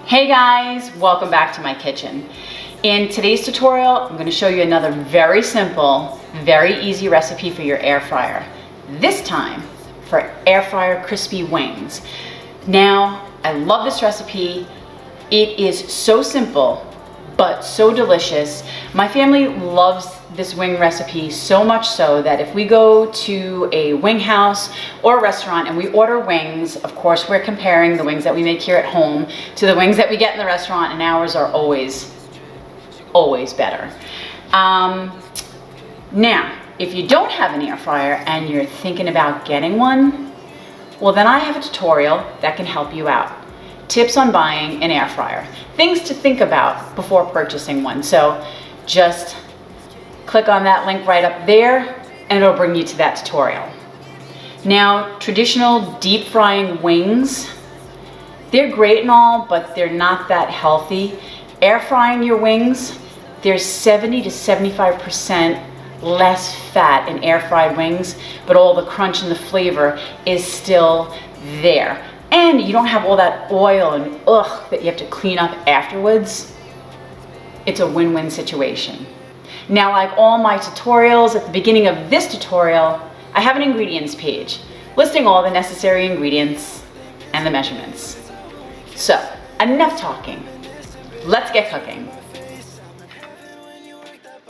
Hey guys, welcome back to my kitchen. In today's tutorial, I'm going to show you another very simple, very easy recipe for your air fryer. This time for air fryer crispy wings. Now, I love this recipe. It is so simple, but so delicious. My family loves this wing recipe so much so that if we go to a wing house or a restaurant and we order wings, of course we're comparing the wings that we make here at home to the wings that we get in the restaurant, and ours are always better. Now, if you don't have an air fryer and you're thinking about getting one, well then I have a tutorial that can help you out. Tips on buying an air fryer. Things to think about before purchasing one. So just click on that link right up there and it'll bring you to that tutorial. Now, traditional deep frying wings, they're great and all, but they're not that healthy. Air frying your wings, there's 70 to 75% less fat in air fried wings, but all the crunch and the flavor is still there. And you don't have all that oil and that you have to clean up afterwards. It's a win-win situation. Now, like all my tutorials, at the beginning of this tutorial, I have an ingredients page listing all the necessary ingredients and the measurements. So, enough talking. Let's get cooking.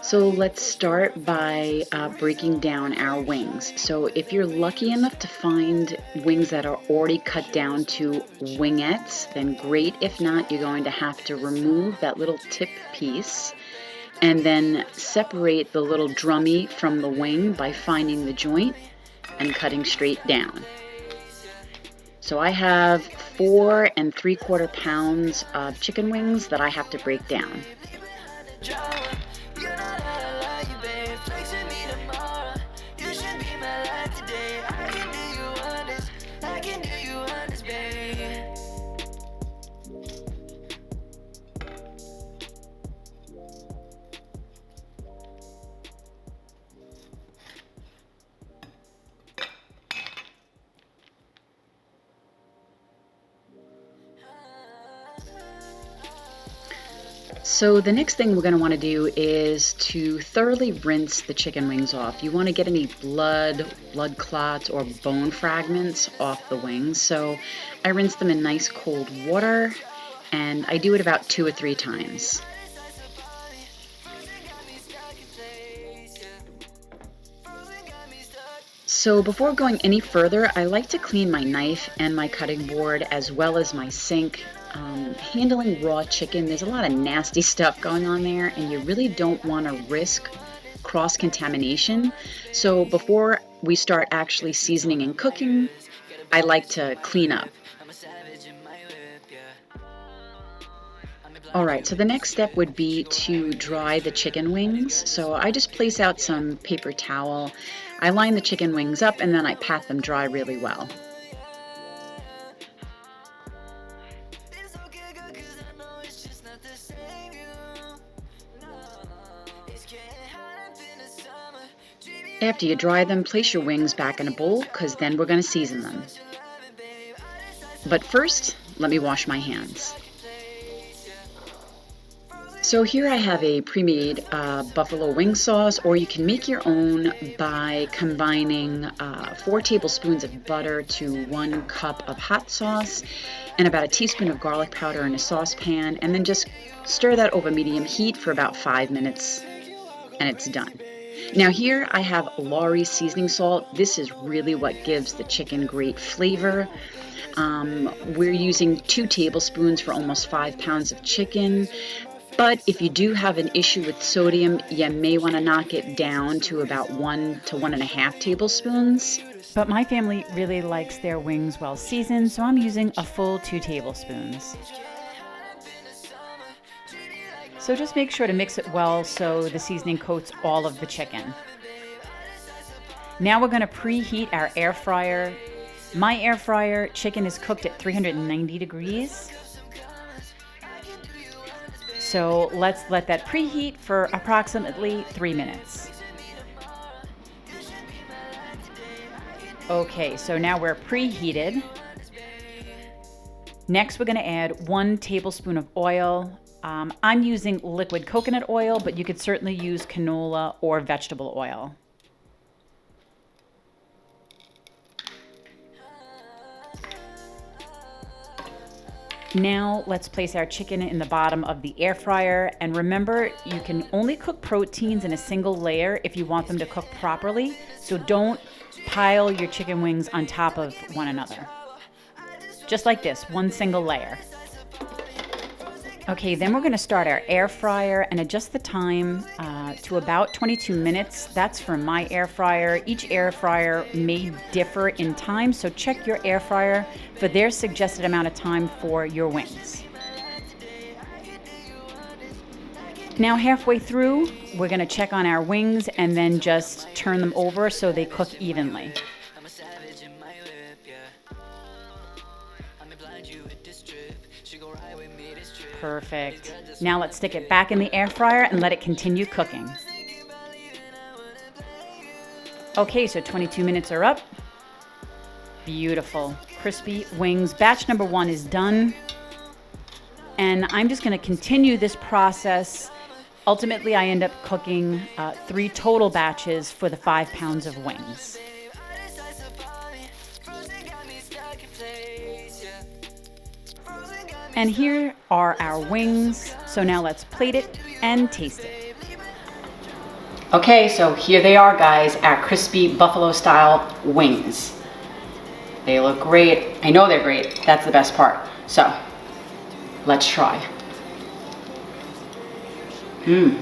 So let's start by breaking down our wings. So if you're lucky enough to find wings that are already cut down to wingettes, then great. If not, you're going to have to remove that little tip piece and then separate the little drummy from the wing by finding the joint and cutting straight down. So I have 4 3/4 pounds of chicken wings that I have to break down. So the next thing we're going to want to do is to thoroughly rinse the chicken wings off. You want to get any blood clots, or bone fragments off the wings. So I rinse them in nice cold water, and I do it about 2 or 3 times. So before going any further, I like to clean my knife and my cutting board as well as my sink. Handling raw chicken, there's a lot of nasty stuff going on there, and you really don't want to risk cross-contamination. So before we start actually seasoning and cooking, I like to clean up. Alright, so the next step would be to dry the chicken wings. So I just place out some paper towel, I line the chicken wings up, and then I pat them dry really well. After you dry them, place your wings back in a bowl, because then we're going to season them. But first, let me wash my hands. So here I have a pre-made buffalo wing sauce, or you can make your own by combining 4 tablespoons of butter to 1 cup of hot sauce and about a teaspoon of garlic powder in a saucepan, and then just stir that over medium heat for about 5 minutes, and it's done. Now here I have Lawry seasoning salt. This is really what gives the chicken great flavor. We're using 2 tablespoons for almost 5 pounds of chicken. But if you do have an issue with sodium, you may want to knock it down to about 1 to 1.5 tablespoons. But my family really likes their wings well seasoned, so I'm using a full 2 tablespoons. So just make sure to mix it well so the seasoning coats all of the chicken. Now we're going to preheat our air fryer. My air fryer chicken is cooked at 390 degrees. So let's let that preheat for approximately 3 minutes. Okay, so now we're preheated. Next, we're going to add 1 tablespoon of oil. I'm using liquid coconut oil, but you could certainly use canola or vegetable oil. Now let's place our chicken in the bottom of the air fryer, and remember, you can only cook proteins in a single layer if you want them to cook properly, so don't pile your chicken wings on top of one another. Just like this, one single layer. Okay, then we're going to start our air fryer and adjust the time to about 22 minutes. That's for my air fryer. Each air fryer may differ in time, so check your air fryer for their suggested amount of time for your wings. Now halfway through, we're going to check on our wings and then just turn them over so they cook evenly. Perfect. Now let's stick it back in the air fryer and let it continue cooking. Okay, so 22 minutes are up. Beautiful. Crispy wings. Batch number 1 is done. And I'm just going to continue this process. Ultimately, I end up cooking 3 total batches for the 5 pounds of wings. And here are our wings. So now let's plate it and taste it. Okay, so here they are, guys, our crispy buffalo style wings. They look great. I know they're great. That's the best part. So let's try. The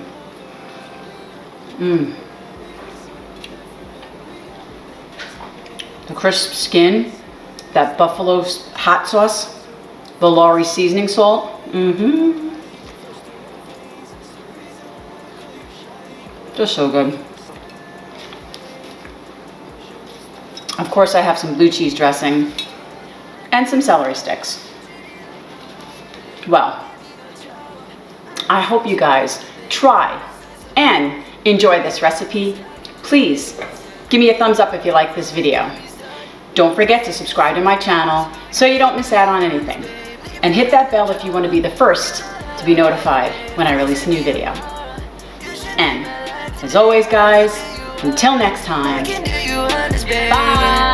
crisp skin, that buffalo hot sauce, the Lawry seasoning salt. Just so good. Of course, I have some blue cheese dressing and some celery sticks. Well, I hope you guys try and enjoy this recipe. Please give me a thumbs up if you like this video. Don't forget to subscribe to my channel so you don't miss out on anything. And hit that bell if you want to be the first to be notified when I release a new video. And as always, guys, until next time, bye!